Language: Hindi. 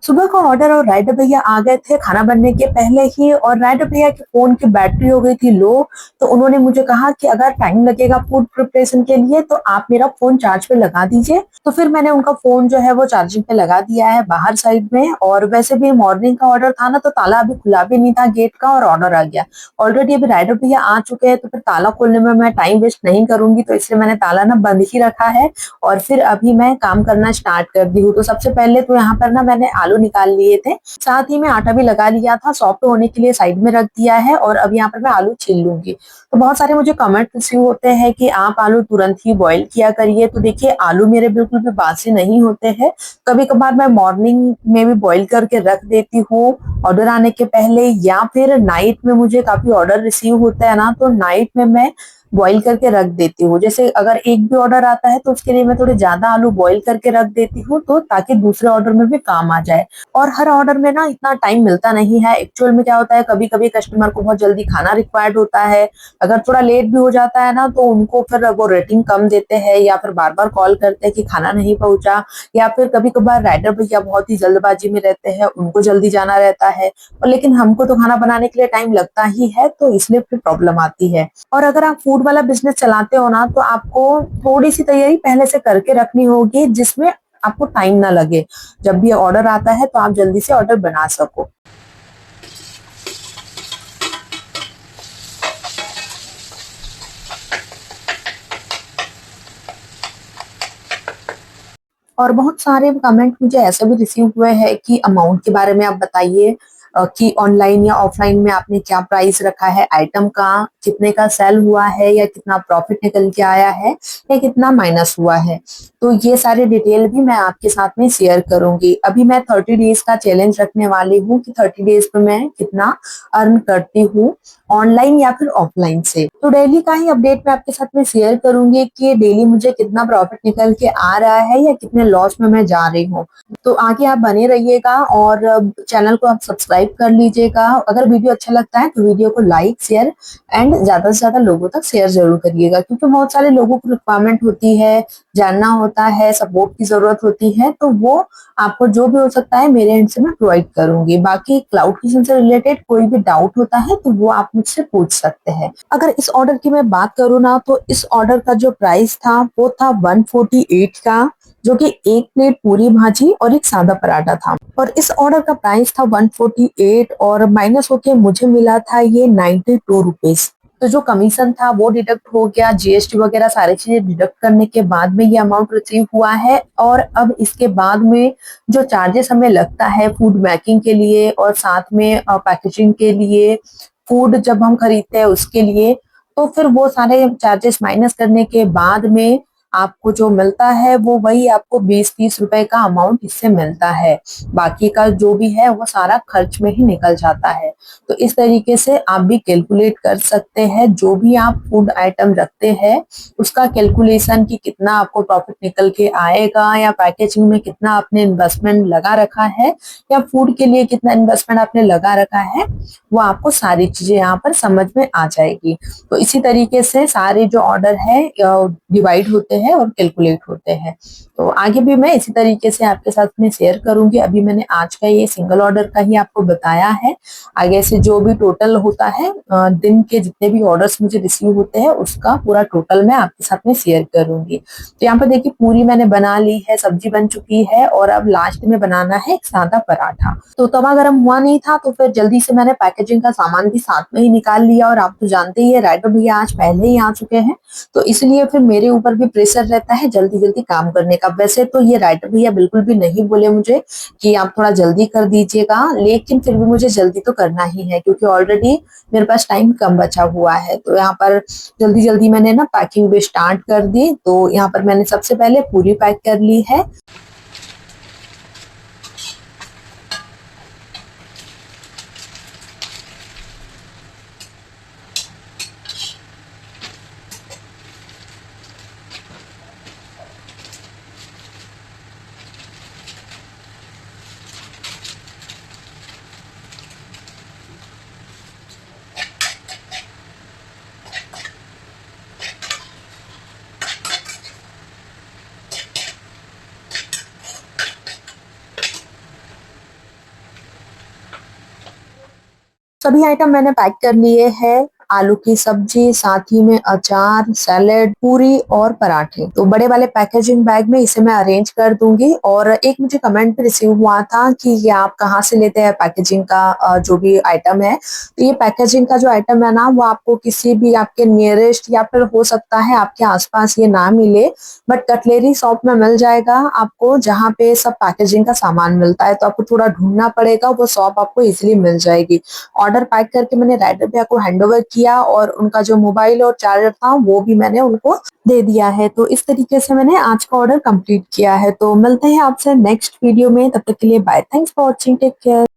सुबह का ऑर्डर और राइडर भैया आ गए थे खाना बनने के पहले ही, और राइडर भैया के फोन की बैटरी हो गई थी लो। तो उन्होंने मुझे कहा कि अगर टाइम लगेगा फूड प्रिपरेशन के लिए तो आप मेरा फोन चार्ज पे लगा दीजिए। तो फिर मैंने उनका फोन जो है वो चार्जिंग पे लगा दिया है बाहर साइड में। और वैसे भी मॉर्निंग का ऑर्डर था ना, तो ताला अभी खुला भी नहीं था गेट का और ऑर्डर आ गया। ऑलरेडी अभी राइडर भैया आ चुके हैं, तो फिर ताला खोलने में मैं टाइम वेस्ट नहीं करूंगी, तो इसलिए मैंने ताला ना बंद ही रखा है। और फिर अभी मैं काम करना स्टार्ट कर दी हूँ। तो सबसे पहले तो यहाँ पर ना मैंने आलू निकाल लिए थे, साथ ही में आटा भी लगा लिया था, सॉफ्ट होने के लिए साइड में रख दिया है। और अब यहाँ पर मैं आलू छील लूंगी। तो बहुत सारे मुझे कमेंट रिसीव होते हैं कि आप आलू तुरंत ही बॉईल किया करिए। तो देखिए, आलू मेरे बिल्कुल भी बासी नहीं होते हैं। कभी कभार मैं मॉर्निंग में भी बॉईल करके रख देती हूँ ऑर्डर आने के पहले, या फिर नाइट में मुझे काफी ऑर्डर रिसीव होता है ना, तो नाइट में मैं बॉईल करके रख देती हूँ। जैसे अगर एक भी ऑर्डर आता है तो उसके लिए मैं थोड़े ज्यादा आलू बॉईल करके रख देती हूँ, तो ताकि दूसरे ऑर्डर में भी काम आ जाए। और हर ऑर्डर में ना इतना टाइम मिलता नहीं है। एक्चुअल में क्या होता है, कभी कभी कस्टमर को बहुत जल्दी खाना रिक्वायर्ड होता है। अगर थोड़ा लेट भी हो जाता है ना, तो उनको फिर वो रेटिंग कम देते हैं, या फिर बार बार कॉल करते हैं कि खाना नहीं पहुंचा। या फिर कभी कभार राइडर भैया बहुत ही जल्दबाजी में रहते हैं, उनको जल्दी जाना रहता है। और लेकिन हमको तो खाना बनाने के लिए टाइम लगता ही है, तो इसलिए फिर प्रॉब्लम आती है। और अगर आप फूड वाला बिजनेस चलाते हो ना, तो आपको थोड़ी सी तैयारी पहले से करके रखनी होगी, जिसमें आपको टाइम ना लगे। जब भी ऑर्डर आता है तो आप जल्दी से ऑर्डर बना सको। और बहुत सारे कमेंट मुझे ऐसे भी रिसीव हुए हैं कि अमाउंट के बारे में आप बताइए, कि ऑनलाइन या ऑफलाइन में आपने क्या प्राइस रखा है आइटम का, कितने का सेल हुआ है, या कितना प्रॉफिट निकल के आया है, या कितना माइनस हुआ है। तो ये सारे डिटेल भी मैं आपके साथ में शेयर करूंगी। अभी मैं 30 डेज का चैलेंज रखने वाली हूँ कि 30 डेज में मैं कितना अर्न करती हूँ, ऑनलाइन या फिर ऑफलाइन से। तो डेली का ही अपडेट मैं आपके साथ में शेयर करूंगी कि डेली मुझे कितना प्रॉफिट निकल के आ रहा है या कितने लॉस में मैं जा रही हूँ। तो आगे आप बने रहिएगा, और चैनल को आप सब्सक्राइब कर लीजिएगा। अगर वीडियो अच्छा लगता है तो वीडियो को लाइक शेयर एंड ज्यादा से ज्यादा लोगों तक शेयर जरूर करिएगा, क्योंकि बहुत सारे लोगों को रिक्वायरमेंट होती है, जानना होता है, सपोर्ट की जरूरत होती है। तो वो आपको जो भी हो सकता है मेरे एंड से मैं प्रोवाइड करूंगी। बाकी क्लाउड किचन से रिलेटेड कोई भी डाउट होता है तो वो आप मुझसे पूछ सकते हैं। अगर इस ऑर्डर की मैं बात करूँ ना, तो इस ऑर्डर का जो प्राइस था वो था 148 का, जो कि एक प्लेट पूरी भाजी और एक सादा पराठा था। और इस ऑर्डर का प्राइस था 148, और माइनस होके मुझे मिला था ये 92 रुपीज। तो जो कमीशन था वो डिडक्ट हो गया, जीएसटी वगैरह सारी चीजें डिडक्ट करने के बाद में ये अमाउंट रिसीव हुआ है। और अब इसके बाद में जो चार्जेस हमें लगता है फूड मैकिंग के लिए, और साथ में पैकेजिंग के लिए, फूड जब हम खरीदते हैं उसके लिए, तो फिर वो सारे चार्जेस माइनस करने के बाद में आपको जो मिलता है वो वही आपको 20-30 रुपए का अमाउंट इससे मिलता है। बाकी का जो भी है वो सारा खर्च में ही निकल जाता है। तो इस तरीके से आप भी कैलकुलेट कर सकते हैं, जो भी आप फूड आइटम रखते हैं उसका कैलकुलेशन कि कितना आपको प्रॉफिट निकल के आएगा, या पैकेजिंग में कितना आपने इन्वेस्टमेंट लगा रखा है, या फूड के लिए कितना इन्वेस्टमेंट आपने लगा रखा है, वो आपको सारी चीजें यहाँ पर समझ में आ जाएगी। तो इसी तरीके से सारे जो ऑर्डर है डिवाइड होते हैं और कैलकुलेट होते हैं। तो आगे भी मैं इसी तरीके से आपके साथ में शेयर करूंगी। अभी मैंने आज का ये सिंगल ऑर्डर का ही आपको बताया है। आगे से जो भी टोटल होता है दिन के जितने भी ऑर्डर्स मुझे रिसीव होते हैं उसका पूरा टोटल मैं आपके साथ में शेयर करूंगी। तो यहाँ पर देखिए, पूरी मैंने बना ली है, सब्जी बन चुकी है, और अब लास्ट में बनाना है एक सादा पराठा। तो तवा गर्म हुआ नहीं था, तो फिर जल्दी से मैंने पैकेजिंग का सामान भी साथ में ही निकाल लिया। और आप तो जानते ही है, राइडर भैया आज पहले ही आ चुके हैं, तो इसलिए फिर मेरे ऊपर भी प्रेशर रहता है जल्दी जल्दी काम करने का। वैसे तो ये राइडर भैया बिल्कुल भी नहीं बोले मुझे कि आप थोड़ा जल्दी कर दीजिएगा, लेकिन फिर भी मुझे जल्दी तो करना ही है, क्योंकि ऑलरेडी मेरे पास टाइम कम बचा हुआ है। तो यहाँ पर जल्दी जल्दी मैंने ना पैकिंग भी स्टार्ट कर दी। तो यहाँ पर मैंने सबसे पहले पूरी पैक कर ली है। सभी आइटम मैंने पैक कर लिए हैं। आलू की सब्जी, साथ ही में अचार, सैलेड, पूरी और पराठे। तो बड़े वाले पैकेजिंग बैग में इसे मैं अरेंज कर दूंगी। और एक मुझे कमेंट भी रिसीव हुआ था कि ये आप कहाँ से लेते हैं पैकेजिंग का जो भी आइटम है। तो ये पैकेजिंग का जो आइटम है ना, वो आपको किसी भी आपके नियरेस्ट या फिर हो सकता है आपके आसपास ये ना मिले, बट कटलेरी शॉप में मिल जाएगा आपको, जहाँ पे सब पैकेजिंग का सामान मिलता है। तो आपको थोड़ा ढूंढना पड़ेगा, वो शॉप आपको इजीली मिल जाएगी। ऑर्डर पैक करके मैंने राइडर भैया को हैंडओवर किया और उनका जो मोबाइल और चार्जर था वो भी मैंने उनको दे दिया है। तो इस तरीके से मैंने आज का ऑर्डर कंप्लीट किया है। तो मिलते हैं आपसे नेक्स्ट वीडियो में, तब तक के लिए bye. Thanks for watching, take care.